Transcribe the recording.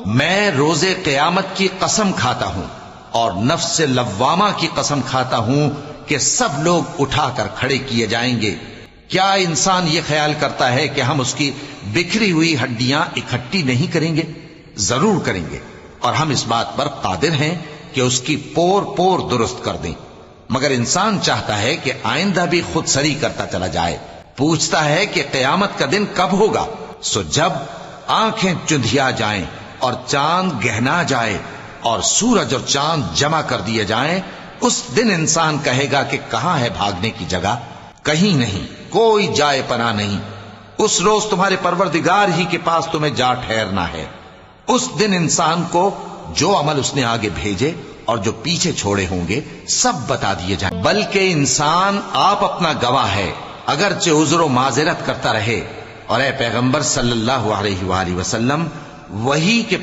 میں روز قیامت کی قسم کھاتا ہوں اور نفس لوامہ کی قسم کھاتا ہوں کہ سب لوگ اٹھا کر کھڑے کیے جائیں گے۔ کیا انسان یہ خیال کرتا ہے کہ ہم اس کی بکھری ہوئی ہڈیاں اکٹھی نہیں کریں گے؟ ضرور کریں گے، اور ہم اس بات پر قادر ہیں کہ اس کی پور پور درست کر دیں۔ مگر انسان چاہتا ہے کہ آئندہ بھی خود سری کرتا چلا جائے، پوچھتا ہے کہ قیامت کا دن کب ہوگا۔ سو جب آنکھیں چندھیا جائیں اور چاند گہنا جائے اور سورج اور چاند جمع کر دیے جائیں، اس دن انسان کہے گا کہ کہاں ہے بھاگنے کی جگہ؟ کہیں نہیں، کوئی جائے پناہ نہیں۔ اس روز تمہارے پروردگار ہی کے پاس تمہیں جا ٹھہرنا ہے۔ اس دن انسان کو جو عمل اس نے آگے بھیجے اور جو پیچھے چھوڑے ہوں گے سب بتا دیے جائیں۔ بلکہ انسان آپ اپنا گواہ ہے، اگرچہ عذر و معذرت کرتا رہے۔ اور اے پیغمبر صلی اللہ علیہ وآلہ وسلم، وحی کے